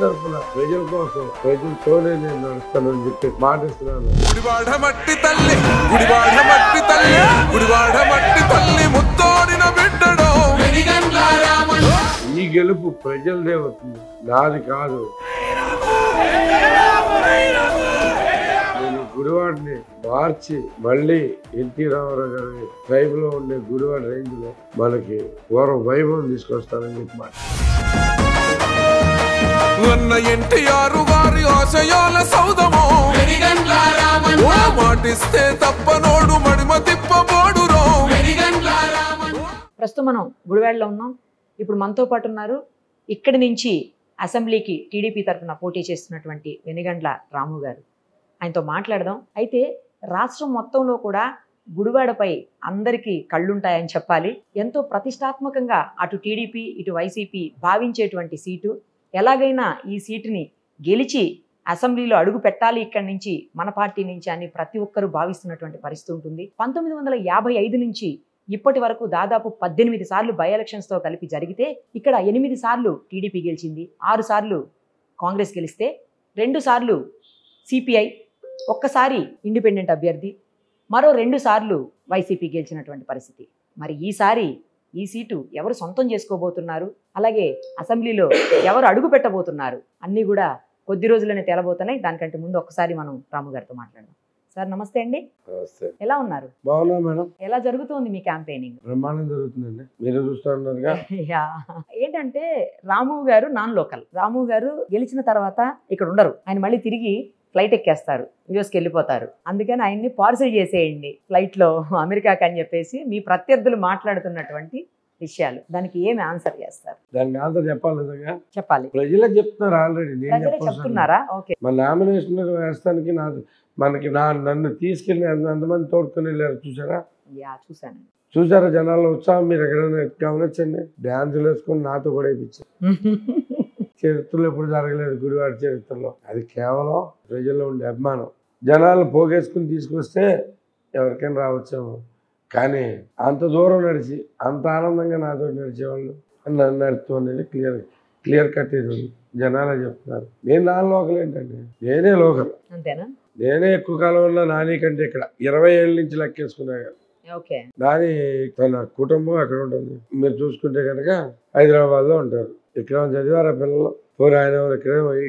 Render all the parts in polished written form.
తరఫున ప్రజల కోసం ప్రజలతోనే నేను నడుస్తానని చెప్పి మాటిస్తున్నాను. ఈ గెలుపు ప్రజలదే అవుతుంది, నాది కాదు. నేను గుడివాడిని మార్చి మళ్ళీ ఎన్టీ రామారావు గారి ట్రైబ్ లో ఉండే గుడివాడ రేంజ్ లో మనకి పూర్వ వైభవం తీసుకొస్తానని చెప్పి మాట. ఎన్టీఆర్ గారి ఆశయాల సౌదమో మాటిస్తే తప్పనోడు మడిమ తిప్పబోడు. ప్రస్తుతం మనం గుడివాడలో ఉన్నాం. ఇప్పుడు మనతో పాటు ఉన్నారు ఇక్కడి నుంచి అసెంబ్లీకి టీడీపీ తరఫున పోటీ చేస్తున్నటువంటి వెనిగండ్ల రాము గారు. ఆయనతో మాట్లాడదాం. అయితే రాష్ట్రం మొత్తంలో కూడా గుడివాడపై అందరికీ కళ్ళుంటాయని చెప్పాలి. ఎంతో ప్రతిష్టాత్మకంగా అటు టీడీపీ ఇటు వైసీపీ భావించేటువంటి సీటు. ఎలాగైనా ఈ సీటుని గెలిచి అసెంబ్లీలో అడుగు పెట్టాలి ఇక్కడి నుంచి, మన పార్టీ నుంచి అని ప్రతి ఒక్కరూ భావిస్తున్నటువంటి పరిస్థితి ఉంటుంది. 1955 నుంచి ఇప్పటి వరకు దాదాపు 18 సార్లు బై ఎలక్షన్స్తో కలిపి జరిగితే ఇక్కడ 8 సార్లు టీడీపీ గెలిచింది, 6 సార్లు కాంగ్రెస్ గెలిస్తే 2 సార్లు సిపిఐ, ఒక్కసారి ఇండిపెండెంట్ అభ్యర్థి, మరో 2 సార్లు వైసీపీ గెలిచినటువంటి పరిస్థితి. మరి ఈసారి ఈ సీటు ఎవరు సొంతం చేసుకోబోతున్నారు, అలాగే అసెంబ్లీలో ఎవరు అడుగు పెట్టబోతున్నారు అన్నీ కూడా కొద్ది రోజుల్లోనే తేలబోతున్నాయి. దానికంటే ముందు ఒక్కసారి మనం రాము గారితో మాట్లాడదాం. సార్ నమస్తే అండి. ఎలా ఉన్నారు? బాగున్నా మేడం. ఎలా జరుగుతుంది మీ క్యాంపెయినింగ్? బ్రహ్మాండం జరుగుతుందండి, మీరు చూస్తున్నారుగా. ఏంటంటే రాము గారు నాన్ లోకల్. రాము గారు గెలిచిన తర్వాత ఇక్కడ ఉండరు, ఆయన మళ్ళీ తిరిగి ఫ్లైట్ ఎక్కేస్తారు, యూఎస్కి వెళ్ళిపోతారు. అందుకని ఆయన్ని పార్సల్ చేసేయండి ఫ్లైట్లో అమెరికాకి అని చెప్పేసి మీ ప్రత్యర్థులు మాట్లాడుతున్నటువంటి విషయాలు, దానికి ఏమి ఆన్సర్ చేస్తారు? దానికి ఆన్సర్ చెప్పాలి, నిజంగా చెప్పాలి. ప్రజలకు చెప్తున్నారు ఆల్రెడీ, నేను చెప్తున్నారా? ఓకే. మన నామినేషన్ వేస్తానికి మనకి నన్ను తీసుకెళ్ళి ఎంతమంది తోడుకొని వెళ్ళారు చూసారా? చూసారా జనాల్లో ఉత్సాహం? మీరు ఎక్కడైనా గమనించండి. డ్యాన్సులు వేసుకొని నాతో కూడా వేయించారు. చరిత్రలో ఎప్పుడు జరగలేదు గుడివాడ చరిత్రలో. అది కేవలం ప్రజల్లో ఉండే అభిమానం. జనాలను పోగేసుకుని తీసుకొస్తే ఎవరికైనా రావచ్చేమో, కానీ అంత దూరం నడిచి అంత ఆనందంగా నాతో నడిచేవాళ్ళు నన్ను నడుతూ అనేది క్లియర్ కట్ ఇది జనాలే చెప్తున్నారు. నేను నాన్ లోకల్ ఏంటండి, నేనే లోకల్. అంతేనా? నేనే ఎక్కువ కాలం ఉన్న నాని కంటే ఇక్కడ 20 ఏళ్ళ నుంచి లెక్కేసుకున్నా. నాని తన కుటుంబం అక్కడ ఉంటుంది. మీరు చూసుకుంటే కనుక హైదరాబాద్ లో ఉంటారు. ఇక్కడ చదివారు ఆ పిల్లలు, పోరు ఆయన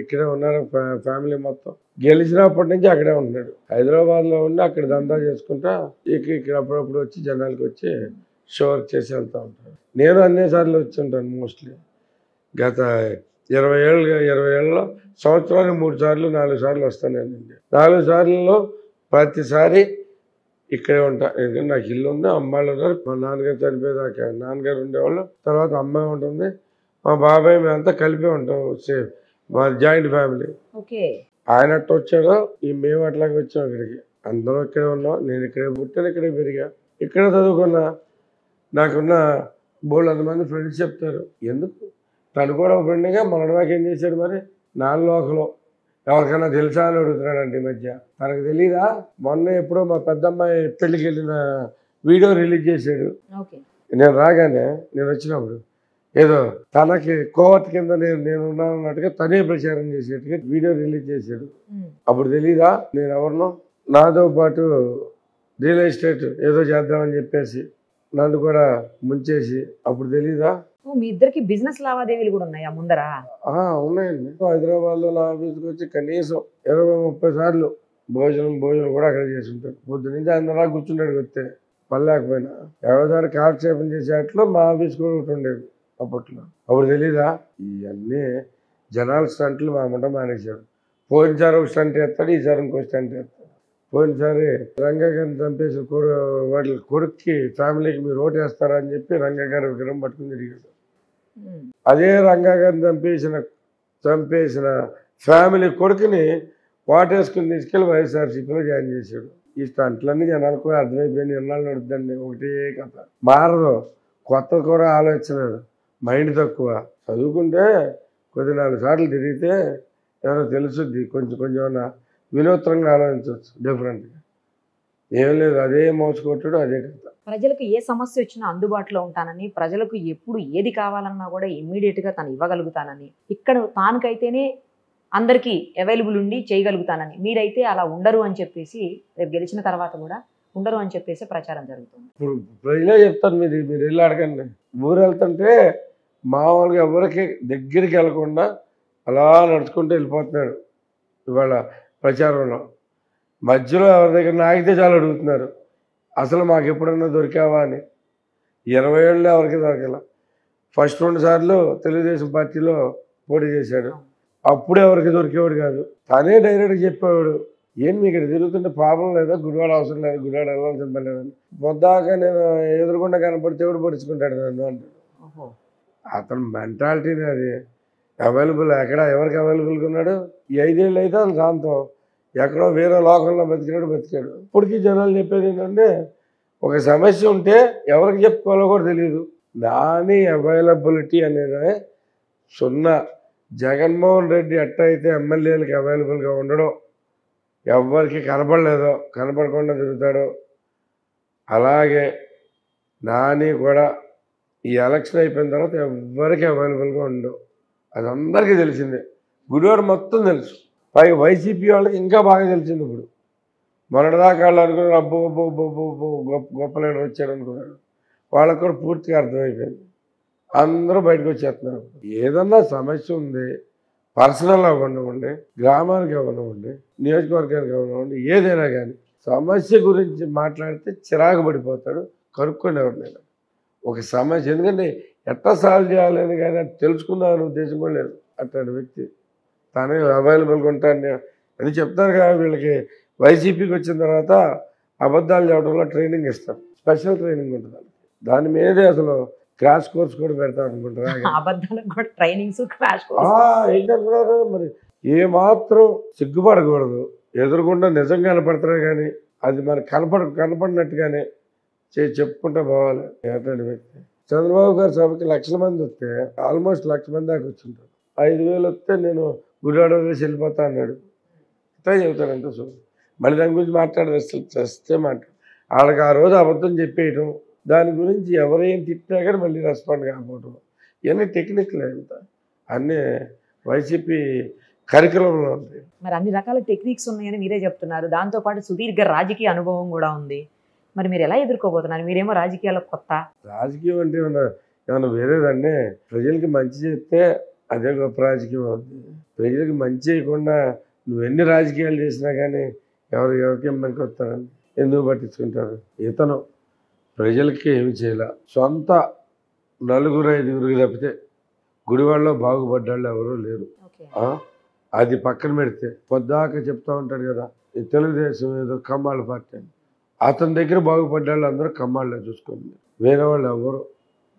ఇక్కడే ఉన్నారు. ఫ్యామిలీ మొత్తం గెలిచినప్పటి నుంచి అక్కడే ఉంటున్నాడు. హైదరాబాద్ లో ఉండి అక్కడ దందా చేసుకుంటా ఇక్కడ అప్పుడప్పుడు వచ్చి జనాలకి వచ్చి షో వర్క్ చేసి వెళ్తూ ఉంటారు. నేను అన్నిసార్లు వచ్చి ఉంటాను. మోస్ట్లీ గత 20 ఏళ్ళలో సంవత్సరానికి 3 సార్లు 4 సార్లు వస్తానండి. 4 సార్లలో ప్రతిసారి ఇక్కడే ఉంటా. ఎందుకంటే నాకు ఇల్లు ఉంది, అమ్మాయిలు ఉన్నారు. మా నాన్నగారు చనిపోయేదాకా నాన్నగారు ఉండేవాళ్ళు, తర్వాత అమ్మాయి ఉంటుంది, మా బాబాయ్ మేమంతా కలిపే ఉంటాం. సేమ్ మా జాయింట్ ఫ్యామిలీ. ఆయన అట్ట వచ్చాడో మేము అట్లాగే వచ్చాం ఇక్కడికి. అందరం ఇక్కడే ఉన్నాం. నేను ఇక్కడే పుట్టాను, ఇక్కడే పెరిగా, ఇక్కడే చదువుకున్నా. నాకున్న బోల్డ్ 100 మంది ఫ్రెండ్స్ చెప్తారు. ఎందుకు తను కూడా ఒక ఫ్రెండ్గా మొన్నటిదాకా ఏం చేశాడు మరి నాన్ లోకలో ఎవరికైనా తెలుసా అని అడుగుతున్నాడంటే ఈ మధ్య. తనకు తెలీదా? మొన్న ఎప్పుడో మా పెద్దమ్మాయి పెళ్లికి వెళ్ళిన వీడియో రిలీజ్ చేశాడు. నేను రాగానే, నేను వచ్చినప్పుడు ఏదో తనకి కోవట్ కింద నేను ఉన్నాను అన్నట్టుగా తనే ప్రచారం చేసేట్టుగా వీడియో రిలీజ్ చేశాడు. అప్పుడు తెలీదా నేను ఎవరినో? నాతో పాటు రియల్ ఎస్టేట్ ఏదో చేద్దామని చెప్పేసి నన్ను కూడా ముంచేసి, అప్పుడు తెలీదా? మీ ఇద్దరికి బిజినెస్ లావాదేవీలు కూడా ఉన్నాయా ముందరా? ఉన్నాయండి. హైదరాబాద్ లో నా ఆఫీస్కి వచ్చి కనీసం 20-30 సార్లు భోజనం కూడా అక్కడ చేసి ఉంటాడు. పొద్దు నుంచి అందరూ కూర్చుంటాడు. వస్తే పర్లేకపోయినా ఎవరోసారి కాలక్షేపం చేసేట్లో మా ఆఫీస్ కూడా ఒకటి ఉండేది అప్పట్లో. అప్పుడు తెలీదా? ఇవన్నీ జనాల స్టంట్లు మా ముంట మానేశాడు. పోయినసారి ఒక స్టంట్ వేస్తాడు, ఈసారి ఇంకో స్టంట్ వేస్తాడు. పోయినసారి రంగా గారిని చంపేసిన వాళ్ళ కొడుక్కి ఫ్యామిలీకి మీరు ఓటు వేస్తారా అని చెప్పి రంగా గారి విగ్రహం పట్టుకుని తిరిగాడు. అదే రంగా గారిని చంపేసిన ఫ్యామిలీ కొడుకుని వాటేసుకుని తీసుకెళ్ళి వైఎస్ఆర్సీపీలో జాయిన్ చేశాడు. ఈ స్టంట్లన్నీ జనాలకు కూడా అర్థమైపోయింది. ఎన్నాళ్ళు నడుద్దండి, ఒకటే కథ. మారదు, కొత్త కూడా ఆలోచించలేదు, మైండ్ తక్కువ. చదువుకుంటే కొద్ది 4 సార్లు తిరిగితే ఏమైనా తెలుసుద్ది, కొంచెం వినూత్నంగా ఆలోచించవచ్చు డిఫరెంట్గా. ఏం లేదు, అదే మోసుకొట్టుడు, అదే కథ. ప్రజలకు ఏ సమస్య వచ్చినా అందుబాటులో ఉంటానని, ప్రజలకు ఎప్పుడు ఏది కావాలన్నా కూడా ఇమ్మీడియట్గా తను ఇవ్వగలుగుతానని, ఇక్కడ తానుకైతేనే అందరికీ అవైలబుల్ ఉండి చేయగలుగుతానని, మీరైతే అలా ఉండరు అని చెప్పేసి రేపు గెలిచిన తర్వాత కూడా ఉండరు అని చెప్పేసి ప్రచారం జరుగుతుంది. ఇప్పుడు ప్రజలే చెప్తారు, మీరు వెళ్ళి అడగండి. ఊరు వెళ్తుంటే మామూలుగా ఎవరికి దగ్గరికి వెళ్ళకుండా అలా నడుచుకుంటూ వెళ్ళిపోతున్నాడు ఇవాళ ప్రచారంలో. మధ్యలో ఎవరి దగ్గర ఆగితే చాలా అడుగుతున్నారు, అసలు మాకు ఎప్పుడన్నా దొరికావా అని. 20 ఏళ్ళు ఎవరికి దొరకల. ఫస్ట్ 2 సార్లు తెలుగుదేశం పార్టీలో పోటీ చేశాడు, అప్పుడే ఎవరికి దొరికేవాడు కాదు. తనే డైరెక్ట్గా చెప్పేవాడు, ఏం మీకు ఇక్కడ తిరుగుతుంటే ప్రాబ్లం లేదా, గుడివాడ అవసరం లేదు, గుడివాడ వెళ్ళాల్సిన పని లేదని. పొద్దాక నేను ఎదురుకుండా కనపడితే ఎవడు పడుచుకుంటాడు నన్ను అంటాడు. అతను మెంటాలిటీని అది. అవైలబుల్ ఎక్కడ ఎవరికి అవైలబుల్గా ఉన్నాడు? ఈ 5 ఏళ్ళు అయితే అది శాంతం, ఎక్కడో వేరే లోకంలో బతికాడు. ఇప్పటికీ జనాలు చెప్పేది ఏంటంటే, ఒక సమస్య ఉంటే ఎవరికి చెప్పుకోవాలో కూడా తెలియదు. దాని అవైలబిలిటీ అనేది 0. జగన్మోహన్ రెడ్డి ఎట్టయితే ఎమ్మెల్యేలకి అవైలబుల్గా ఉండడో, ఎవరికి కనపడకుండా తిరుగుతాడో, అలాగే నాని కూడా ఈ ఎలక్షన్ అయిపోయిన తర్వాత ఎవరికి అవైలబుల్గా ఉండవు. అది అందరికీ తెలిసిందే, గుడివాడ మొత్తం తెలుసు. పైగా వైసీపీ వాళ్ళకి ఇంకా బాగా తెలిసింది. ఇప్పుడు మొన్నటిదాకా వాళ్ళు అనుకున్నారు అబ్బో గొప్ప లీడర్ వచ్చాడు అనుకున్నాడు, వాళ్ళకు కూడా పూర్తిగా అర్థమైపోయింది. అందరూ బయటకు వచ్చేస్తున్నారు. ఏదన్నా సమస్య ఉంది, పర్సనల్ అవ్వనివ్వండి, గ్రామానికి అవ్వనివ్వండి, నియోజకవర్గానికి అవ్వనివ్వండి, ఏదైనా కానీ సమస్య గురించి మాట్లాడితే చిరాకు పడిపోతాడు, కనుక్కొని ఎవరినైనా ఒక సమస్య. ఎందుకంటే ఎట్లా సాల్వ్ చేయాలని కానీ తెలుసుకుందామనే ఉద్దేశం కూడా లేదు అట్లాంటి వ్యక్తి. తనే అవైలబుల్గా ఉంటాను అని చెప్తారు కదా. వీళ్ళకి వైసీపీకి వచ్చిన తర్వాత అబద్ధాలు చెప్పడంలో ట్రైనింగ్ ఇస్తారు, స్పెషల్ ట్రైనింగ్ ఉంటుంది. దాని మీదే అసలు క్రాష్ కోర్స్ కూడా పెడతారు అనుకుంటారు. ఏంటనుకున్నారు మరి, ఏమాత్రం సిగ్గుపడకూడదు. ఎదురుకుండా నిజం కనపడతారే కానీ అది మనకు కనపడినట్టుగానే చెప్పుకుంటూ పోవాలి. అట్లాంటి వ్యక్తి. చంద్రబాబు గారి సభకి 1,00,000 మంది వస్తే ఆల్మోస్ట్ 1,00,000 మంది దాకా వచ్చింటారు. 5,000 వస్తే నేను గుడివాడ వేసి వెళ్ళిపోతా అన్నాడు. ఇట్లా చెబుతానంటే మళ్ళీ దాని గురించి వస్తే వాళ్ళకి ఆ రోజు అబద్ధం చెప్పేయటం, దాని గురించి ఎవరేం తిట్టినా కానీ మళ్ళీ రెస్పాండ్ కాకపోవటం, ఇవన్నీ టెక్నిక్లే. అంతా అన్నీ వైసీపీ కరికులంలో ఉంటాయి. మరి అన్ని రకాల టెక్నిక్స్ ఉన్నాయని మీరే చెప్తున్నారు, దాంతోపాటు సుదీర్ఘ రాజకీయ అనుభవం కూడా ఉంది. మరి మీరు ఎలా ఎదుర్కోబోతున్నారు? మీరేమో రాజకీయాలకు కొత్త. రాజకీయం అంటే ఏమన్నా వేరేదండి. ప్రజలకి మంచి చేస్తే అదే గొప్ప రాజకీయం అవుతుంది. ప్రజలకి మంచి చేయకుండా నువ్వు ఎన్ని రాజకీయాలు చేసినా కానీ ఎవరికి ఇబ్బందికి వస్తారని ఎందుకు పట్టించుకుంటారు? ఇతను ప్రజలకి ఏమి చేయాల, సొంత 4-5 తప్పితే గుడివాడలో బాగుపడ్డాళ్ళు ఎవరూ లేరు. అది పక్కన పెడితే పొద్దాక చెప్తా ఉంటాడు కదా, ఈ తెలుగుదేశం ఏదో కమ్మాళ్ళ పార్టీ అని. అతని దగ్గర బాగుపడ్డాళ్ళు అందరూ కమ్మాళ్ళే చూసుకోండి, వేరే వాళ్ళు ఎవరు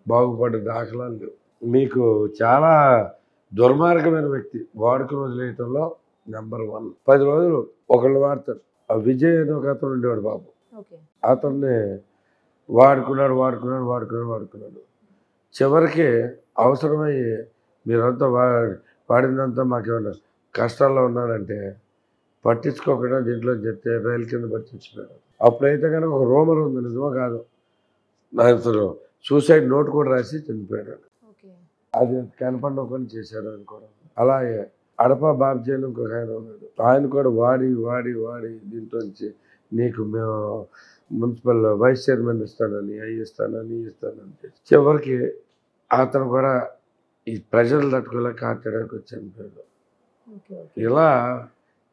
బాగుపడ్డ దాఖలాలు లేవు. మీకు చాలా దుర్మార్గమైన వ్యక్తి, వాడుకుని వదిలేయటంలో నెంబర్ 1. 10 రోజులు ఒకళ్ళు వాడతారు. ఆ విజయ్ అని ఒక అతను ఉండేవాడు బాబు, అతన్ని వాడుకున్నాడు. చివరికి అవసరమయ్యి మీరంతా వాడిందంతా మాకేమన్నా కష్టాల్లో ఉన్నారంటే పట్టించుకోకుండా దీంట్లో చెప్తే రైలు కింద పట్టించిపోయాడు. అప్పుడైతే కనుక ఒక రూమర్ ఉంది, నిజమో కాదు, అసలు సూసైడ్ నోట్ కూడా రాసి చనిపోయాడు. అది కనపడకుండా చేశాడు అనుకోవడం. అలాగే అడప బాబ్జీ అని ఇంకొక ఆయన ఉన్నాడు, ఆయన కూడా వాడి దీంట్లోంచి నీకు మేము మున్సిపల్ వైస్ చైర్మన్ ఇస్తానని చివరికి అతను కూడా ఈ ప్రజలు తట్టుకోలేక హార్ట్ అటాక్ వచ్చి చనిపోయాడు. ఇలా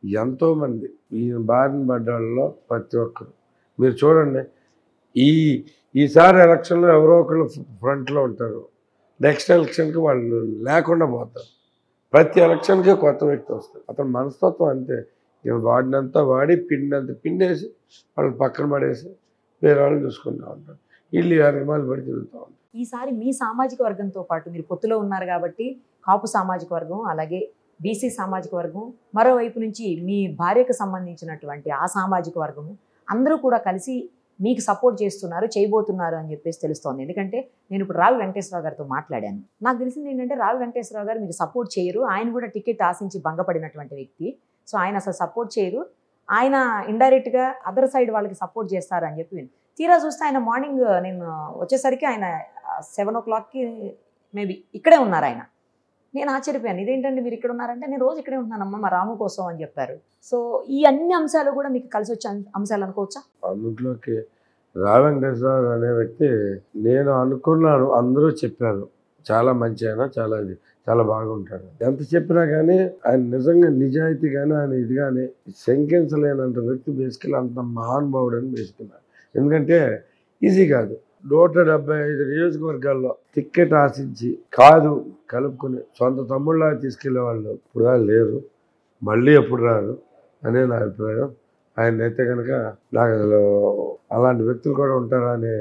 ఎంతోమంది ఈ బారిన పడ్డాళ్ళలో ప్రతి ఒక్కరు మీరు చూడండి. ఈసారి ఎలక్షన్లో ఎవరో ఒకళ్ళు ఫ్రంట్లో ఉంటారు, నెక్స్ట్ ఎలక్షన్కి వాళ్ళు లేకుండా పోతారు. ప్రతి ఎలక్షన్కి కొత్త వ్యక్తి వస్తారు. అతని మనస్తత్వం అంతే, వాడినంతా పిండేసి వాళ్ళు పక్కన పడేసి వేరే వాళ్ళు చూసుకుంటూ ఉంటారు. వీళ్ళు అరిమాలు పడి తిరుగుతూ ఉంటారు. ఈసారి మీ సామాజిక వర్గంతో పాటు మీరు పొత్తులో ఉన్నారు కాబట్టి కాపు సామాజిక వర్గం, అలాగే బీసీ సామాజిక వర్గం, మరోవైపు నుంచి మీ భార్యకు సంబంధించినటువంటి ఆ సామాజిక వర్గము అందరూ కూడా కలిసి మీకు సపోర్ట్ చేయబోతున్నారు అని చెప్పేసి తెలుస్తోంది. ఎందుకంటే నేను ఇప్పుడు రావి వెంకటేశ్వరరావు గారితో మాట్లాడాను. నాకు తెలిసింది ఏంటంటే రావి వెంకటేశ్వరరావు గారు మీకు సపోర్ట్ చేయరు, ఆయన కూడా టికెట్ ఆశించి భంగపడినటువంటి వ్యక్తి. సో ఆయన అసలు సపోర్ట్ చేయరు, ఆయన ఇండైరెక్ట్గా అదర్ సైడ్ వాళ్ళకి సపోర్ట్ చేస్తారు అని చెప్పి తీరా చూస్తే ఆయన మార్నింగ్ నేను వచ్చేసరికి ఆయన 7 o'clockకి మేబీ ఇక్కడే ఉన్నారు ఆయన. నేను ఆశ్చర్యపోయాను, ఇదేంటంటే మీరు ఇక్కడ ఉన్నారంటే నేను రోజు ఇక్కడే ఉంటున్నానమ్మా మా రాము కోసం అని చెప్పారు. సో ఈ అన్ని అంశాలు కూడా మీకు కలిసి వచ్చే అంశాలు అనుకోవచ్చా? అందులోకి రా వెంకటేశ్వర అనే వ్యక్తి నేను అనుకున్నాను, అందరూ చెప్పారు చాలా మంచి ఆయన, చాలా బాగుంటాడు. ఎంత చెప్పినా కానీ ఆయన నిజంగా నిజాయితీ కానీ ఆయన ఇది కానీ శంకించలేనంత వ్యక్తి బేసికల్ అంత మహానుభావుడు అని బేసుకున్నాను. ఎందుకంటే ఈజీ కాదు. 175 నియోజకవర్గాల్లో టికెట్ ఆశించి కాదు కలుపుకుని సొంత తమ్ముళ్ళ తీసుకెళ్లే వాళ్ళు ఇప్పుడు లేరు, మళ్ళీ ఎప్పుడు రారు అనే నా అభిప్రాయం. ఆయన అయితే కనుక నాకు అసలు అలాంటి వ్యక్తులు కూడా ఉంటారా అనే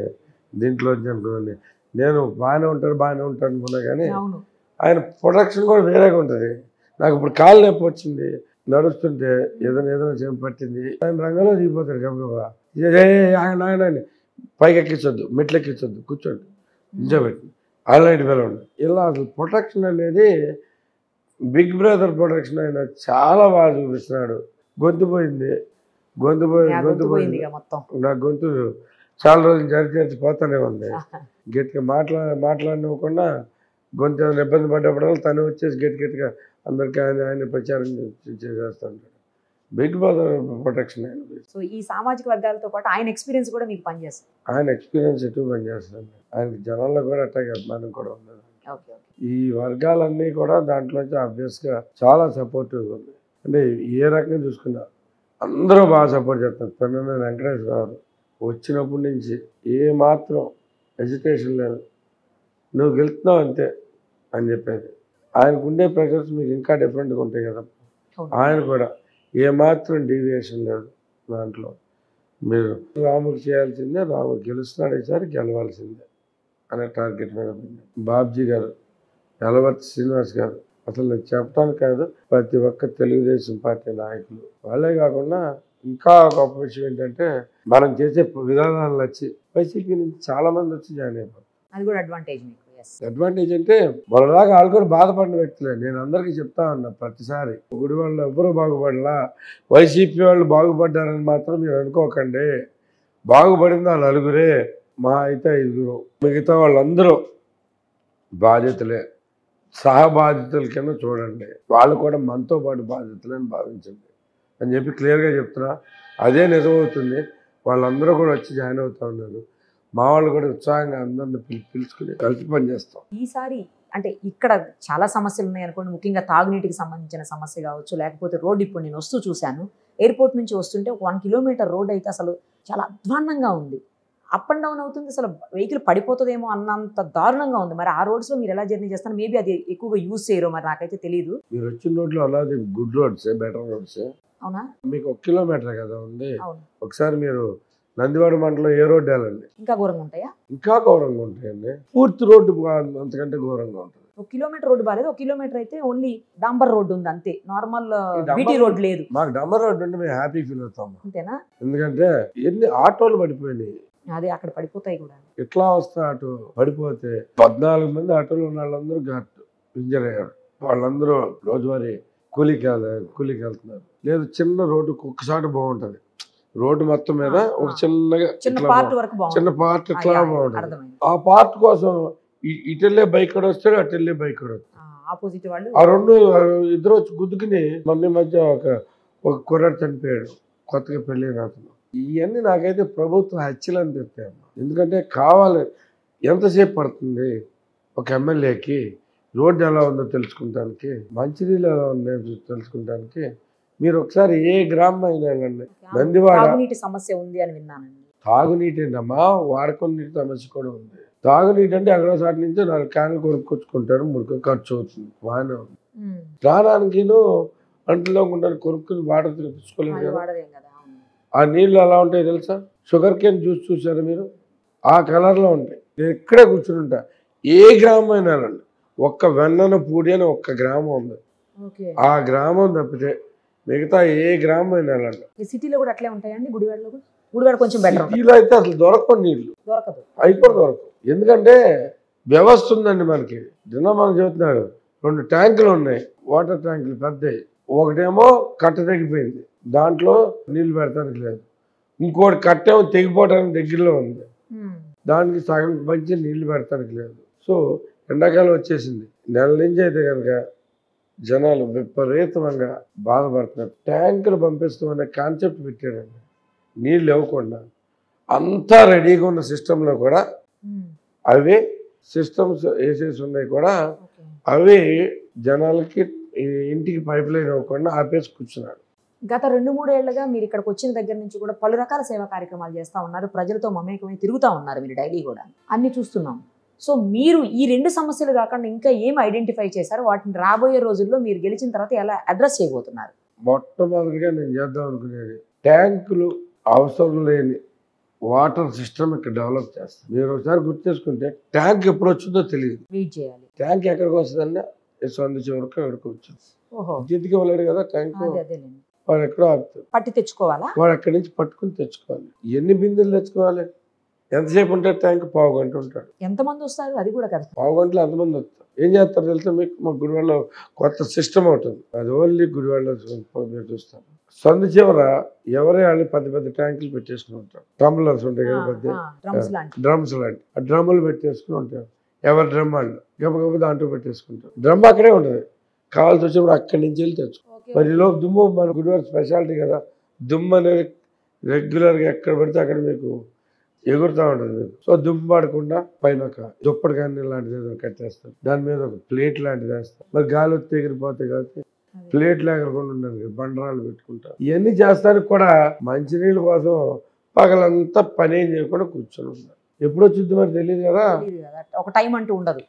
దీంట్లో అనుకున్నాను. నేను బాగానే ఉంటాను అనుకున్నా కానీ ఆయన ప్రొడక్షన్ కూడా వేరేగా ఉంటుంది. నాకు ఇప్పుడు కాలు నొప్పి వచ్చింది, నడుస్తుంటే ఏదైనా చేయం పట్టింది, ఆయన రంగంలో దిగిపోతాడు గబగబా. నాయన పైకి ఎక్కించొద్దు, మెట్లు ఎక్కించొద్దు, కూర్చోండి, నిజబెట్టి ఆల్రెడీ పిలవండి. ఇలా అసలు ప్రొటెక్షన్ అనేది బిగ్ బ్రదర్ ప్రొటెక్షన్ ఆయన చాలా బాగా చూపిస్తున్నాడు. గొంతు పోయింది నా గొంతు చాలా రోజులు జరిచి పోతానే ఉంది. గట్టిగా మాట్లాడినవ్వకుండా గొంతు ఏమైనా ఇబ్బంది పడ్డప్పుడల్లా తను వచ్చేసి గట్టిగా అందరికీ ఆయన ప్రచారం చేస్తూ ఉంటాడు. బిగ్ బ్రదర్ ప్రొటెక్షన్ ఆయన. సో ఈ సామాజిక వర్గాలతో పాటు ఆయన ఎక్స్పీరియన్స్ కూడా మీకు పనిచేస్తుంది. ఆయన ఎక్స్పీరియన్స్ ఎటు పనిచేస్తుంది. ఆయనకి జనాల్లో కూడా అట్టాగే అభిమానం కూడా ఉంది. ఈ వర్గాలన్నీ కూడా దాంట్లోంచి ఆబ్వియస్గా చాలా సపోర్టివ్గా ఉంది. అంటే ఏ రకంగా చూసుకున్నా అందరూ బాగా సపోర్ట్ చేస్తారు. పెన్నె వెంకటేశ్వర గారు వచ్చినప్పటి నుంచి ఏ మాత్రం ఎడ్యుకేషన్ లేదు, నువ్వు గెలుస్తున్నావు అంతే అని చెప్పేది. ఆయనకు ఉండే ప్రెషర్స్ మీకు ఇంకా డిఫరెంట్గా ఉంటాయి కదా. ఆయన కూడా ఏమాత్రం డీవియేషన్ లేదు దాంట్లో. మీరు రాముకి చేయాల్సిందే, రాము గెలుస్తున్నాడు, ఈసారి గెలవాల్సిందే అనే టార్గెట్ మీద. బాబ్జీ గారు, యలవర్తి శ్రీనివాస్ గారు, అసలు నేను చెప్పడానికి కాదు, ప్రతి ఒక్క తెలుగుదేశం పార్టీ నాయకులు వాళ్ళే కాకుండా ఇంకా గొప్ప విషయం ఏంటంటే మనం చేసే విధానాలు వచ్చి వైసీపీ నుంచి చాలా మంది వచ్చి జాయిన్ అయిపోతారు. అది కూడా అడ్వాంటేజ్. అడ్వాంటేజ్ అంటే మనలాగా వాళ్ళు కూడా బాధపడిన వ్యక్తులే. నేను అందరికీ చెప్తా ఉన్నా ప్రతిసారి, గుడి వాళ్ళు ఎవరు బాగుపడలా, వైసీపీ వాళ్ళు బాగుపడ్డారని మాత్రం మీరు అనుకోకండి. బాగుపడింది ఆ నలుగురే, మా అయితే 5, మిగతా వాళ్ళందరూ బాధ్యతలే, సహబాధితుల కింద చూడండి, వాళ్ళు కూడా మనతో పాటు బాధ్యతలని భావించండి అని చెప్పి క్లియర్గా చెప్తున్నా. అదే నిజమవుతుంది. వాళ్ళందరూ కూడా వచ్చి జాయిన్ అవుతా ఉన్నారు. మా వాళ్ళు కూడా ఉత్సాహంగా అందరిని పిలుచుకుని కలిసి పనిచేస్తాం. ఈసారి అంటే ఇక్కడ చాలా సమస్యలు ఉన్నాయి అనుకోండి, ముఖ్యంగా తాగునీటికి సంబంధించిన సమస్య కావచ్చు, లేకపోతే రోడ్డు ఇప్పుడు నేను వస్తూ చూశాను, ఎయిర్పోర్ట్ నుంచి వస్తుంటే 1 కిలోమీటర్ రోడ్ అయితే అసలు చాలా అధ్వాన్నంగా ఉంది. అప్ అండ్ డౌన్ అవుతుంది, అసలు వెహికల్ పడిపోతుందేమో అన్నంత దారుణంగా ఉంది. మరి ఆ రోడ్స్లో మీరు ఎలా జర్నీ చేస్తారు? మేబీ అది ఎక్కువగా యూజ్ చేయరో మరి నాకైతే తెలియదు. మీరు వచ్చిన రోడ్లు అలాగే గుడ్ రోడ్స్, బెటర్ రోడ్స్. అవునా? మీకు 1 కిలోమీటర్ కదా ఉంది. ఒకసారి మీరు నందివాడ మండలం ఏ రోడ్డు వెళ్ళండి, ఇంకా ఘోరంగా ఉంటాయా? ఇంకా ఘోరంగా ఉంటాయండి. పూర్తి రోడ్డు అంతకంటే ఘోరంగా ఉంటుంది. 1 కిలోమీటర్ రోడ్డు బాలేదు. 1 కిలోమీటర్ అయితే ఓన్లీ డాంబర్ రోడ్డు ఉంది అంతే, నార్మల్ బీటీ రోడ్ లేదు. మాకు డాంబర్ రోడ్డు అంటే మేము హ్యాపీ ఫీల్ అవుతాం. అంతేనా? ఎందుకంటే ఎన్ని ఆటోలు పడిపోయినాయి. అదే అక్కడ పడిపోతాయి కూడా. ఎట్లా వస్తా ఆటో పడిపోతే 14 మంది ఆటోలో ఉన్న వాళ్ళందరూ ఇంజర్ అయ్యారు. వాళ్ళందరూ రోజువారీ కూలీకి వెళ్తున్నారు. లేదు చిన్న రోడ్డు ఒక్కసారి బాగుంటది, రోడ్డు మొత్తం మీద ఒక చిన్న పార్ట్ ఇట్లా బాగుంటుంది. ఆ పార్ట్ కోసం ఇటెళ్ళే బైక్ కూడా వస్తాడు, అటెళ్ళే బైక్ కూడా వస్తాడు. ఆపోజిట్ వాళ్ళు ఆ రెండు ఇద్దరు వచ్చి గుద్దుకుని మన మధ్య ఒక కుర్రాడు చనిపోయాడు, కొత్తగా పెళ్ళైన అతను. ఇవన్నీ నాకైతే ప్రభుత్వం హత్యలు అనిపిస్తాయమ్మా. ఎందుకంటే కావాలి, ఎంతసేపు పడుతుంది ఒక ఎమ్మెల్యేకి రోడ్డు ఎలా ఉందో తెలుసుకుంటానికి, మంచినీళ్ళు ఎలా ఉన్నాయో తెలుసుకుంటానికి. మీరు ఒకసారి ఏ గ్రామం అయినా వెళ్ళండి, నందివాడ తాగునీటి సమస్య ఉంది అని విన్నానండి. తాగునీటి అమ్మా, వాడుకొని నీటి సమస్య కూడా ఉంది. తాగునీటి అంటే అక్కడ సాటి నుంచి 4 క్యాన్లు కొనుక్కొచ్చుకుంటారు, 3 ఖర్చు అవుతుంది, బాగానే ఉంది. స్నానానికి అంట్లో ఉంటారు, కొనుక్కుని వాటర్ తెప్పించుకోలేదు కదా. ఆ నీళ్ళు ఎలా ఉంటాయి తెలుసా? షుగర్ కేన్ జ్యూస్ చూసారు మీరు? ఆ కలర్లో ఉంటాయి. నేను ఇక్కడే కూర్చుని ఉంటా. ఏ గ్రామం అయినా వెళ్ళండి, ఒక్క వెన్నన పూడి అని ఒక్క గ్రామం ఉంది, ఆ గ్రామం తప్పితే మిగతా ఏ గ్రామం అయినా వెళ్ళండి. సిటీలో కూడా అట్లే ఉంటాయండి. గుడివాడ కొంచెం బెటర్. సిటీలో అయితే అసలు దొరకవు, నీళ్ళు దొరకదు, అవి కూడా దొరకవు. ఎందుకంటే వ్యవస్థ ఉందండి మనకి. నిన్న మనం చెబుతున్నాడు 2 ట్యాంకులు ఉన్నాయి, వాటర్ ట్యాంకులు పెద్దవి. ఒకటేమో కట్ట తెగిపోయింది, దాంట్లో నీళ్లు పెడతానికి లేదు. ఇంకోటి కట్టేమో తెగిపోవడానికి దగ్గరలో ఉంది, దానికి సగం పంచి నీళ్లు పెడతానికి లేదు. సో ఎండాకాలం వచ్చేసింది, నెల నుంచి అయితే కనుక జనాలు విపరీతంగా బాధపడుతున్నారు. ట్యాంకులు పంపిస్తామనే కాన్సెప్ట్ పెట్టాడండి. నీళ్ళు ఇవ్వకుండా అంతా రెడీగా ఉన్న సిస్టంలో కూడా అవే సిస్టమ్స్ వేసేసి ఉన్నాయి కూడా, అవి జనాలకి ఇంటికి పైప్ లైన్ ఇవ్వకుండా ఆపేసి కూర్చున్నాడు. గత 2-3 ఏళ్లుగా మీరు ఇక్కడికి వచ్చిన దగ్గర నుంచి కూడా పలు రకాల సేవా కార్యక్రమాలు చేస్తూ ఉన్నారు, ప్రజలతో మమేకమై తిరుగుతూ ఉన్నారు మీరు డైలీ కూడా, అన్ని చూస్తున్నాం. సో మీరు ఈ 2 సమస్యలు కాకుండా ఇంకా ఏం ఐడెంటిఫై చేశారు, వాటిని రాబోయే రోజుల్లో మీరు గెలిచిన తర్వాత ఎలా అడ్రస్ చేయబోతున్నారు? మొట్టమొదటిగా నేను చేద్దాం అనుకునేది ట్యాంకులు అవసరం లేని వాటర్ సిస్టమ్ ఇక్కడ డెవలప్ చేస్తాం. మీరు ఒకసారి గుర్తు చేసుకుంటే ట్యాంక్ ఎప్పుడు వచ్చిందో తెలియదు, వెయిట్ చేయాలి. ట్యాంక్ ఎక్కడికి వస్తుందన్నా సందు చివరికి ఎక్కడికి వచ్చింది, ఇంటికి వెళ్ళాడు కదా ట్యాంక్, వాడు ఎక్కడో ఆపుతాడు, పట్టి తెచ్చుకోవాలా, వాడు అక్కడి నుంచి పట్టుకుని తెచ్చుకోవాలి. ఎన్ని బిందెలు తెచ్చుకోవాలి, ఎంతసేపు ఉంటాడు ట్యాంక్? పావు గంట ఉంటాడు. ఎంతమంది వస్తారు అది కూడా కదా, పావు గంటలో ఎంతమంది వస్తారు? ఏం చేస్తారు తెలుసా మీకు? మా గుడివాడలో కొత్త సిస్టమ్ అవుతుంది, అది ఓన్లీ గుడివాడలో మీరు చూస్తారు. సందు చివర ఎవరే వాళ్ళు పెద్ద పెద్ద ట్యాంకులు పెట్టేసుకుని ఉంటారు, టంబ్లర్స్ ఉంటాయి కదా పెద్ద డ్రమ్స్ లాంటి, ఆ డ్రమ్ములు పెట్టేసుకుని ఉంటారు. ఎవరి డ్రమ్ వాళ్ళు గబగబ దాంట్లో పెట్టేసుకుంటారు. డ్రమ్ అక్కడే ఉంటుంది, కావాల్సి వచ్చినప్పుడు అక్కడి నుంచి వెళ్ళి తెచ్చుకో. మరి ఈలోపు దుమ్ము మన గుడివాడ స్పెషాలిటీ కదా, దుమ్ము అనేది రెగ్యులర్గా ఎక్కడ పడితే అక్కడ మీకు ఎగురుతూ ఉంటుంది మీకు. సో దుమ్ము పడకుండా పైన ఒక దుప్పటి కానీ లాంటిది ఏదో కట్టేస్తారు, దాని మీద ఒక ప్లేట్ లాంటిది వేస్తారు. మరి గాలి వచ్చి ఎగిరిపోతాయి కాబట్టి ప్లేట్లు ఎగరకుండా ఉండదు, బండరాలు పెట్టుకుంటారు. ఇవన్నీ చేస్తానికి కూడా మంచినీళ్ళ కోసం పగలంతా పని ఏం చేయకుండా కూర్చొని ఉంటారు. ఎప్పుడు వచ్చింది మరి తెలియదు కదా, ఒక టైం అంటూ ఉండదు,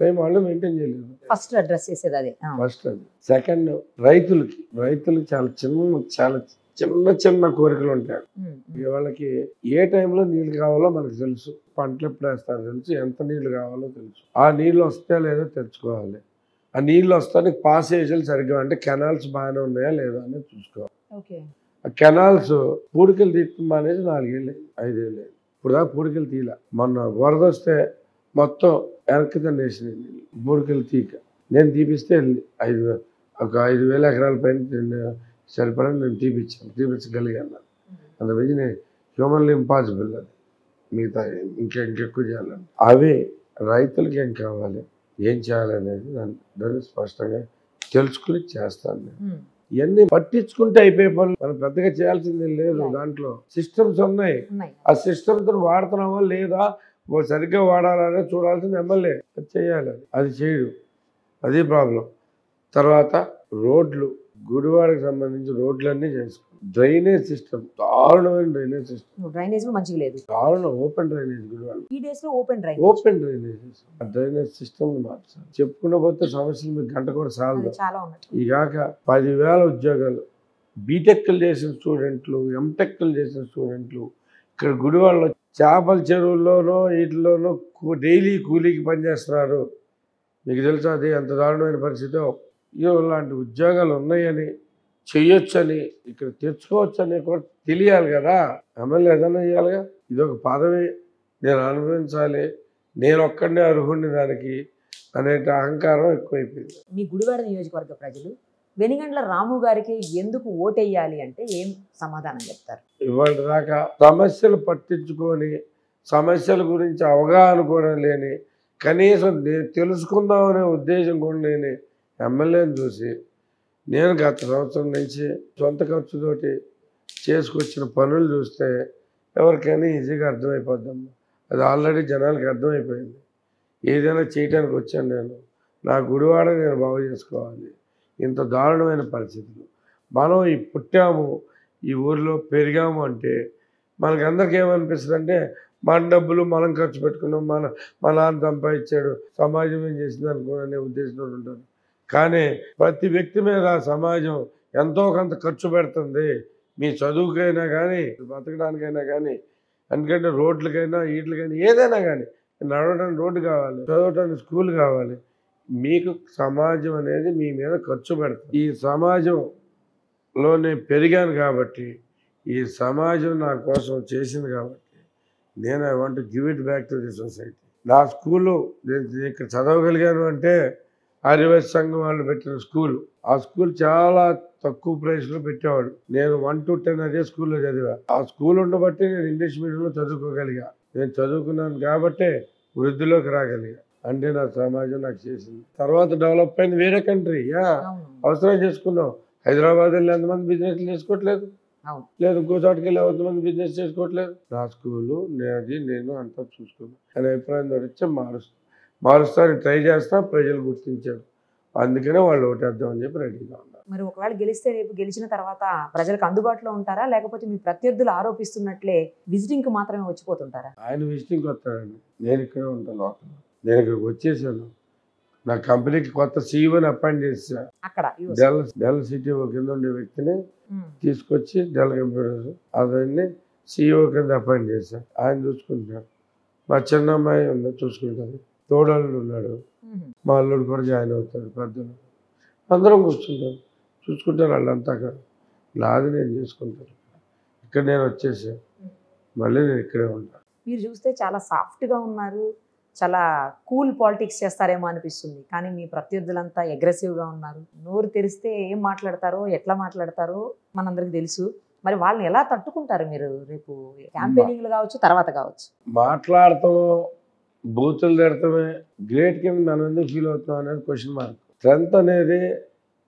టైం వాళ్ళు మెయింటైన్ చేయలేదు. ఫస్ట్ అడ్రస్ చేసేది అదే ఫస్ట్ అది. సెకండ్ రైతులకి చాలా చిన్న కోరికలు ఉంటాయి. వాళ్ళకి ఏ టైంలో నీళ్ళు కావాలో మనకు తెలుసు, పంటలు ఎప్పుడు వేస్తారో తెలుసు, ఎంత నీళ్లు కావాలో తెలుసు. ఆ నీళ్ళు వస్తే లేదో తెచ్చుకోవాలి. ఆ నీళ్ళు వస్తానికి పాసేజీలు సరిగ్గా అంటే కెనాల్స్ బాగానే ఉన్నాయా లేదా అనేది చూసుకోవాలి. ఆ కెనాల్స్ పూడికలు తీయడం అనేది 4 ఏళ్ళు 5 ఏళ్ళు ఇప్పుడు దాకా పూడికలు తీయలే. మొన్న వరద వస్తే మొత్తం వెనక్కి తన్నేసినాయి నీళ్ళు, పూడికలు తీయక. నేను తీపిస్తే ఒక 5,000 ఎకరాల పైన సరిపడా నేను తీపించగలిగాను. అందుకని నేను హ్యూమన్లీ ఇంపాసిబుల్ అది, మిగతా ఇంకెక్కువ చేయాలని. అవి రైతులకి ఏం కావాలి, ఏం చేయాలనేది దాన్ని స్పష్టంగా తెలుసుకుని చేస్తాను నేను. ఇవన్నీ పట్టించుకుంటే అయిపోయే పనులు, మనం పెద్దగా చేయాల్సింది లేదు. దాంట్లో సిస్టమ్స్ ఉన్నాయి, ఆ సిస్టమ్స్ వాడుతున్నామా లేదా, సరిగ్గా వాడాలనే చూడాల్సింది ఎమ్మెల్యే. అది చేయాలి, అది చేయడు, అది ప్రాబ్లం. తర్వాత రోడ్లు, గుడివాడకి సంబంధించి రోడ్లన్నీ చేసుకో. డ్రైనేజ్ సిస్టమ్ దారుణమైన డ్రైనేజ్ సిస్టమ్, డ్రైనేజ్ మంచిగా లేదు, దారుణం. ఓపెన్ డ్రైనేజ్ గుడివాడ, ఈ డేస్ లో ఓపెన్ డ్రైనేజ్ సిస్టమ్ మార్చాలి. చెప్పుకున్న పోతే సమస్యలు మీకు గంట కూడా చాలదు. ఈ కాక 10,000 ఉద్యోగాలు, బీటెక్లు చేసిన స్టూడెంట్లు, ఎంటెక్లు చేసిన స్టూడెంట్లు ఇక్కడ గుడివాడలో చేపల చెరువుల్లోనో వీటిలోనో డైలీ కూలీకి పనిచేస్తున్నారు. మీకు తెలుసా అది ఎంత దారుణమైన పరిస్థితి? ఇలాంటి ఉద్యోగాలు ఉన్నాయని, చెయ్యొచ్చని, ఇక్కడ తెచ్చుకోవచ్చని కూడా తెలియాలి కదా. ఎమ్మెల్యే ఏదైనా చేయాలిగా, ఇదొక పదవి, నేను అనుభవించాలి, నేను ఒక్కడనే అర్హుడిని దానికి అనే అహంకారం ఎక్కువైపోయింది. మీ గుడివాడ నియోజకవర్గ ప్రజలు వెనిగండ్ల రాము గారికి ఎందుకు ఓటేయాలి అంటే ఏం సమాధానం చెప్తారు? ఇవాళ దాకా సమస్యలు పట్టించుకొని, సమస్యల గురించి అవగాహన కూడా లేని, కనీసం తెలుసుకుందామనే ఉద్దేశం కూడా లేని ఎమ్మెల్యేని చూసి నేను గత సంవత్సరం నుంచి సొంత ఖర్చుతోటి చేసుకొచ్చిన పనులు చూస్తే ఎవరికైనా ఈజీగా అర్థమైపోద్దమ్మా. అది ఆల్రెడీ జనాలకు అర్థమైపోయింది. ఏదైనా చేయడానికి వచ్చాను నేను, నా గుడివాడ నేను బాగు చేసుకోవాలి. ఇంత దారుణమైన పరిస్థితులు మనం పుట్టాము, ఈ ఊరిలో పెరిగాము అంటే మనకందరికి ఏమనిపిస్తుంది అంటే మన డబ్బులు మనం ఖర్చు పెట్టుకున్నాం, మా నాన్న సంపాదించాడు, సమాజం ఏం చేసింది అనుకునే ఉద్దేశంతో ఉంటారు. కానీ ప్రతి వ్యక్తి మీద సమాజం ఎంతో కొంత ఖర్చు పెడుతుంది. మీ చదువుకైనా కానీ, బతకడానికైనా కానీ, ఎందుకంటే రోడ్లకైనా వీటికైనా ఏదైనా కానీ, నడవడానికి రోడ్డు కావాలి, చదవడానికి స్కూల్ కావాలి. మీకు సమాజం అనేది మీ మీద ఖర్చు పెడుతుంది. ఈ సమాజంలో నేను పెరిగాను కాబట్టి, ఈ సమాజం నా కోసం చేసింది కాబట్టి నేను I want to give it back to the society. నా స్కూలు నేను ఇక్కడ చదవగలిగాను అంటే ఆదివాసీ సంఘం వాళ్ళు పెట్టిన స్కూల్. ఆ స్కూల్ చాలా తక్కువ ప్రైస్లో పెట్టేవాడు. నేను 1 to 10 అదే స్కూల్లో చదివా. ఆ స్కూల్ ఉండబట్టి నేను ఇంగ్లీష్ మీడియంలో చదువుకోగలిగా. నేను చదువుకున్నాను కాబట్టే వృద్ధిలోకి రాగలిగా. అంటే నా సమాజం నాకు చేసింది. తర్వాత డెవలప్ అయింది వేరే కంట్రీ. అవసరం చేసుకున్నాం. హైదరాబాద్ వెళ్ళి ఎంతమంది బిజినెస్లు చేసుకోవట్లేదు, లేదు ఇంకో చోటుకి వెళ్ళి ఎంతమంది బిజినెస్ చేసుకోవట్లేదు. నా స్కూలు నేను అంతా చూసుకున్నాను అనే అభిప్రాయం వచ్చి మారుస్తాను ట్రై చేస్తా. ప్రజలు గుర్తించారు, అందుకనే వాళ్ళు ఓటేద్దామని చెప్పి రెడీగా ఉన్నారు. మరి ఒకవేళ గెలిస్తే రేపు గెలిచిన తర్వాత ప్రజలకు అందుబాటులో ఉంటారా, లేకపోతే మీ ప్రత్యర్థులు ఆరోపిస్తున్నట్లే విజిటింగ్ కి మాత్రమే వచ్చిపోతుంటారా? ఆయన విజిటింగ్ వస్తాడండి, నేను ఇక్కడే ఉంటాను లోకల్. నేను ఇక్కడికి వచ్చేసాను. నా కంపెనీకి కొత్త సీఈఓని అపాయింట్ చేశా. అక్కడ డెల్ సిటీ కింద ఉండే వ్యక్తిని తీసుకొచ్చి డెల్ కంప్యూటర్స్ అదన్నీ సీఈఓ కింద అపాయింట్ చేశా. ఆయన చూసుకుంటున్నాడు. మా చిన్న అమ్మాయి ఉంది చూసుకుంటాను. తోడల్లుడు ఉన్నాడు, మా అల్లుడు కూడా జాయిన్ అవుతాడు. పెద్దలు అందరం కూర్చుంటాం, చూసుకుంటారు వాళ్ళంతా. నాది నేను చేసుకుంటాను. ఇక్కడ నేను వచ్చేసా, మళ్ళీ నేను ఇక్కడే ఉంటాను. మీరు చూస్తే చాలా సాఫ్ట్గా ఉన్నారు, చాలా కూల్ పాలిటిక్స్ చేస్తారేమో అనిపిస్తుంది. కానీ మీ ప్రత్యర్థులంతా అగ్రెసివ్గా ఉన్నారు. నోరు తెరిస్తే ఏం మాట్లాడతారో ఎట్లా మాట్లాడతారో మనందరికి తెలుసు. మరి వాళ్ళని ఎలా తట్టుకుంటారు మీరు రేపు క్యాంపెయినింగ్లు కావచ్చు, తర్వాత కావచ్చు? మాట్లాడతామో బూతులు తిడతామే గ్రేట్ కింద మనం ఎందుకు ఫీల్ అవుతాం అనేది క్వశ్చన్ మార్క్. స్ట్రెంత్ అనేది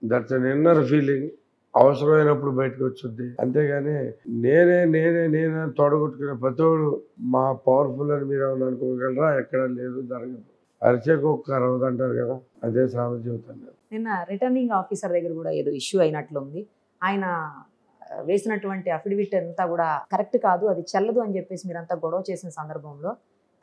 దట్స్ అన్ ఇన్నర్ ఫీలింగ్. అవసరమైనప్పుడు బయటకు వచ్చింది. అంతేగాని నేనే తొడగొట్టుకునే ప్రతోడు మా పవర్ఫుల్ అని మీరు ఏమన్నా అనుకోగలరా? ఎక్కడ లేదు, జరగదు. అరిచేకు ఒక్క అరవదు అంటారు కదా, అదే సామెత చెబుతాను. నిన్న రిటర్నింగ్ ఆఫీసర్ దగ్గర కూడా ఏదో ఇష్యూ అయినట్లుంది. ఆయన వేసినటువంటి అఫిడవిట్ అంతా కూడా కరెక్ట్ కాదు, అది చెల్లదు అని చెప్పేసి మీరంతా గొడవ చేసిన సందర్భంలో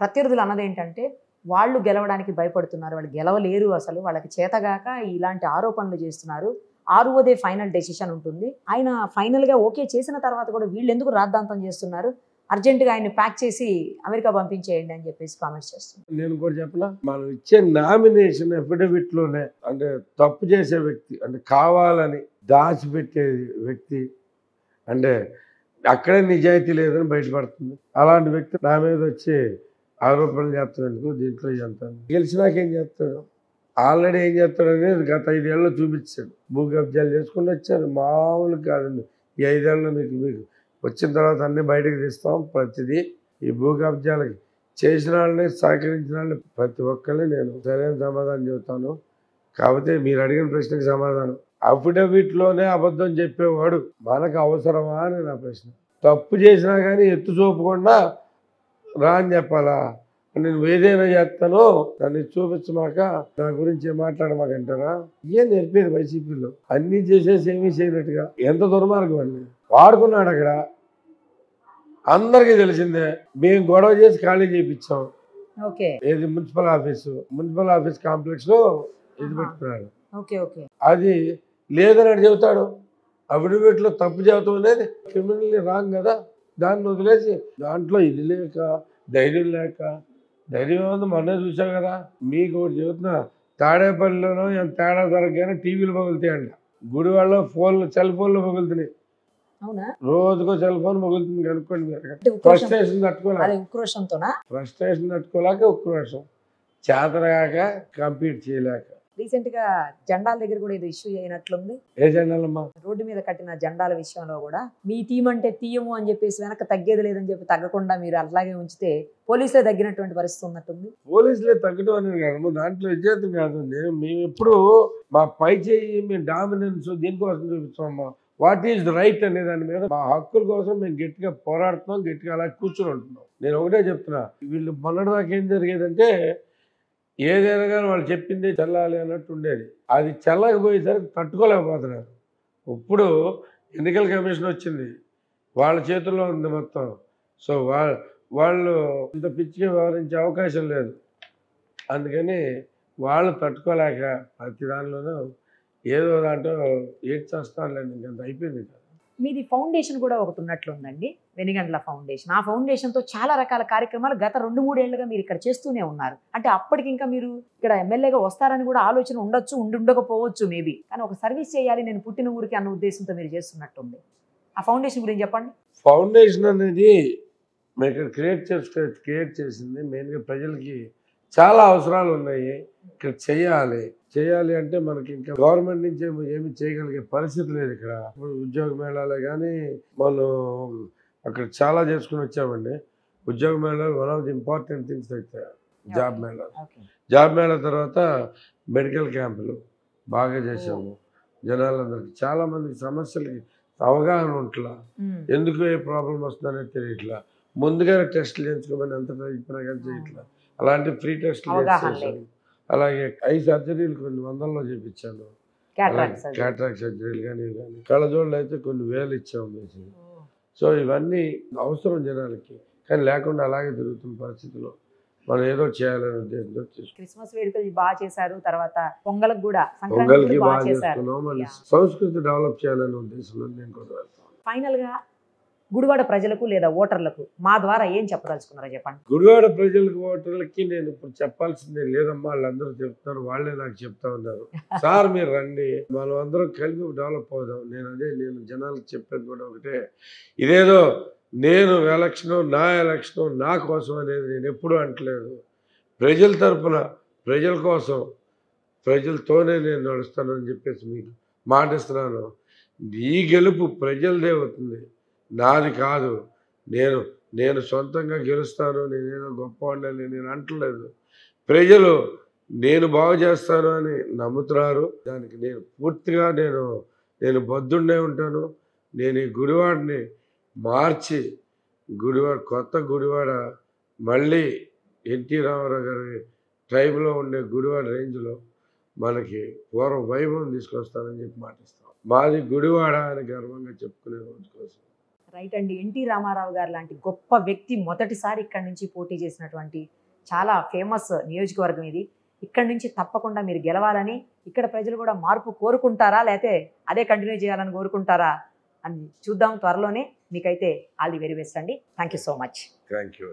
ప్రత్యర్థులు అన్నది ఏంటంటే వాళ్ళు గెలవడానికి భయపడుతున్నారు, వాళ్ళు గెలవలేరు, అసలు వాళ్ళకి చేతగాక ఇలాంటి ఆరోపణలు చేస్తున్నారు. 6వదే ఫైనల్ డెసిషన్ ఉంటుంది. ఆయన ఫైనల్గా ఓకే చేసిన తర్వాత కూడా వీళ్ళు ఎందుకు రాద్ధాంతం చేస్తున్నారు, అర్జెంటుగా ఆయన్ని ప్యాక్ చేసి అమెరికా పంపించేయండి అని చెప్పేసి కామెంట్స్ చేస్తున్నారు. నేను కూడా చెప్పనా, మనం ఇచ్చే నామినేషన్ అఫిడవిట్లోనే అంటే తప్పు చేసే వ్యక్తి, అంటే కావాలని దాచిపెట్టే వ్యక్తి, అంటే అక్కడే నిజాయితీ లేదని బయటపడుతుంది. అలాంటి వ్యక్తి నా మీద వచ్చి ఆరోపణలు చేస్తాడు. దీంట్లో చేస్తాను, గెలిచినాకేం చేస్తాడు, ఆల్రెడీ ఏం చేస్తాడు అనేది గత 5 ఏళ్ళలో చూపించాడు. భూ కబ్జాలు చేసుకుని వచ్చారు, మామూలు కాదండి. ఈ 5 ఏళ్ళలో మీకు వచ్చిన తర్వాత అన్నీ బయటకు తీస్తాం. ప్రతిదీ ఈ భూ కబ్జాలకి చేసిన వాళ్ళని, సహకరించిన వాళ్ళని ప్రతి ఒక్కరిని నేను సరైన సమాధానం చెబుతాను. కాకపోతే మీరు అడిగిన ప్రశ్నకి సమాధానం, అఫిడవిట్లోనే అబద్ధం చెప్పేవాడు మనకు అవసరమా అని నా ప్రశ్న. తప్పు చేసినా కానీ ఎత్తు చూపకుండా రా అని చెప్పాలా? నేను ఏదైనా చేస్తానో దాన్ని చూపించమాక నా గురించి మాట్లాడమాకంటారా? ఏం నేర్పేది వైసీపీలో? అన్నీ చేసేసి ఏమీ చేయనట్టుగా. ఎంత దుర్మార్గం అండి. వాడుకున్నాడు అక్కడ, అందరికీ తెలిసిందే. మేము గొడవ చేసి ఖాళీ చేయించాం. ఏది మున్సిపల్ ఆఫీస్ కాంప్లెక్స్ లో ఇది పెట్టుకున్నాడు. అది లేదని చెబుతాడు. అఫిడవిట్లో తప్పు చెబుతాం అనేది క్రిమినల్లీ రాంగ్ కదా. దాన్ని వదిలేసి దాంట్లో ఇది లేక ధైర్యం లేక, ధైర్యం ఏముంది మొన్నే చూసాం కదా. మీకు ఒకటి చెబుతున్నా, తాడేపల్లిలోనో ఎంత తేడా జరగగానే టీవీలు పగులుతాయండి. గుడి వాళ్ళ సెల్ ఫోన్లు పగులుతున్నాయి. రోజుకో సెల్ ఫోన్ పగులుతుంది కనుక్కోండి మీరు. ఫ్రస్ట్రేషన్ తట్టుకోలేక ఉక్రోషం చేతరాక కంప్లీట్ చేయలేక. రీసెంట్ గా జెండాల దగ్గర కూడా ఏదో ఇష్యూ అయినట్లుంది. ఏ జెండాలమ్మా? రోడ్డు మీద కట్టిన జెండాల విషయంలో కూడా మీ టీం అంటే తీయము అని చెప్పేసి వెనక తగ్గేది లేదని చెప్పి తగ్గకుండా మీరు అట్లాగే ఉంచితే పోలీసులే తగ్గినటువంటి పరిస్థితి ఉన్నట్టుంది. పోలీసులే తగ్గడం అనేది కాదు, దాంట్లో విజేతం కాదు. మేము ఎప్పుడు మా పై చేయి మేము డామినెన్స్ దీనికోసం చూపిస్తామమ్మా. వాట్ ఈజ్ రైట్ అనే దాని మీద మా హక్కుల కోసం మేము గట్టిగా పోరాడుతున్నాం, గట్టిగా అలా కూర్చొని ఉంటున్నాం. నేను ఒకటే చెప్తున్నా, వీళ్ళు మొన్నటిదాకా ఏం జరిగేదంటే ఏదైనా కానీ వాళ్ళు చెప్పింది చెల్లాలి అన్నట్టు ఉండేది. అది చెల్లకపోయేసరికి తట్టుకోలేకపోతున్నారు. ఇప్పుడు ఎన్నికల కమిషన్ వచ్చింది, వాళ్ళ చేతుల్లో ఉంది మొత్తం. సో వాళ్ళు ఇంత పిచ్చిగా వ్యవహరించే అవకాశం లేదు. అందుకని వాళ్ళు తట్టుకోలేక ప్రతి దానిలోనూ ఏదో దాంట్లో ఏడ్ చేస్తానులేండి, ఇంకంత అయిపోయింది కదా. మీది ఫౌండేషన్ కూడా ఒకటి ఉన్నట్లుందండి, వెనిగండ్ల ఫౌండేషన్. ఆ ఫౌండేషన్తో చాలా రకాల కార్యక్రమాలు గత 2-3 ఏళ్ళుగా మీరు ఇక్కడ చేస్తూనే ఉన్నారు. అంటే అప్పటికి ఇంకా మీరు ఇక్కడ ఎమ్మెల్యేగా వస్తారని కూడా ఆలోచన ఉండొచ్చు, ఉండకపోవచ్చు మేబీ. కానీ ఒక సర్వీస్ చేయాలి నేను పుట్టిన ఊరికి అన్న ఉద్దేశంతో మీరు చేస్తున్నట్టుంది. ఆ ఫౌండేషన్ గురించి చెప్పండి. ఫౌండేషన్ అనేది మేము ఇక్కడ క్రియేట్ చేసింది మెయిన్గా ప్రజలకి చాలా అవసరాలు ఉన్నాయి, ఇక్కడ చేయాలి. చేయాలి అంటే మనకి ఇంకా గవర్నమెంట్ నుంచి ఏమి చేయగలిగే పరిస్థితి లేదు ఇక్కడ. ఇప్పుడు ఉద్యోగ మేళాలే కానీ మనం అక్కడ చాలా చేసుకుని వచ్చామండి. ఉద్యోగ మేళాలు one of the important things అయితే జాబ్ మేళాలు. జాబ్ మేళా తర్వాత మెడికల్ క్యాంపులు బాగా చేసాము. జనాలందరికీ చాలా మందికి సమస్యలకి అవగాహన ఉంట్లా, ఎందుకు ఏ ప్రాబ్లం వస్తుందనేది తెలియట్లా, ముందుగానే టెస్టులు చేయించుకోమని ఎంత చెప్పినా కానీ చేయట్లా. అలాంటి ఫ్రీ టెస్టులు చేసేసాను. అలాగే ఐ సర్జరీలు కొన్ని వందల్లో చేయించాను. క్యాటరాక్ట్ సర్జరీలు కానీ కళ్ళజోళ్ళు అయితే కొన్ని వేలు ఇచ్చాము. సో ఇవన్నీ అవసరం జనాలకి, కానీ లేకుండా అలాగే తిరుగుతున్న పరిస్థితిలో మనం ఏదో చేయాలనే ఉద్దేశంతో క్రిస్మస్ వేడుకలు బాగా చేశారు. తర్వాత పొంగల్కి కూడా బాగా చేస్తున్నాం. మళ్ళీ సంస్కృతి డెవలప్ చేయాలనే ఉద్దేశంలో నేను కూడా వెళ్తాను. ఫైనల్ గా గుడివాడ ప్రజలకు లేదా ఓటర్లకు మా ద్వారా ఏం చెప్పదలుచుకున్నారో చెప్పండి. గుడివాడ ప్రజలకు ఓటర్లకి నేను ఇప్పుడు చెప్పాల్సిందే లేదమ్మా, వాళ్ళందరూ చెప్తారు, వాళ్ళే నాకు చెప్తా ఉన్నారు. సార్ మీరు రండి, మనం అందరం కలిపి డెవలప్ అవుదాం. నేను జనాలకు చెప్పేది కూడా ఒకటే, ఇదేదో నేను నా ఎలక్షను నా కోసం అనేది నేను ఎప్పుడూ అంటలేదు. ప్రజల తరఫున ప్రజల కోసం ప్రజలతోనే నేను నడుస్తానని చెప్పేసి మీకు మాటిస్తున్నాను. ఈ గెలుపు ప్రజలదే అవుతుంది, నాది కాదు. నేను సొంతంగా గెలుస్తాను, నేనేదో గొప్పవాడిని నేను అంటలేదు. ప్రజలు నేను బాగు చేస్తాను అని నమ్ముతున్నారు. దానికి నేను పూర్తిగా నేను బద్దుండే ఉంటాను. నేను ఈ గుడివాడని మార్చి కొత్త గుడివాడ మళ్ళీ ఎన్టీ రామారావు గారి టైంలో ఉండే గుడివాడ రేంజ్లో మనకి పూర్వ వైభవం తీసుకొస్తానని చెప్పి మాటిస్తాం. మాది గుడివాడ అని గర్వంగా చెప్పుకునే రోజు కోసం. రైట్ అండి. ఎన్టీ రామారావు గారు లాంటి గొప్ప వ్యక్తి మొదటిసారి ఇక్కడి నుంచి పోటీ చేసినటువంటి చాలా ఫేమస్ నియోజకవర్గం ఇది. ఇక్కడి నుంచి తప్పకుండా మీరు గెలవాలని, ఇక్కడ ప్రజలు కూడా మార్పు కోరుకుంటారా లేకపోతే అదే కంటిన్యూ చేయాలని కోరుకుంటారా అని చూద్దాం త్వరలోనే. మీకైతే ఆల్ ది వెరీ బెస్ట్ అండి. Thank you so much. Thank you.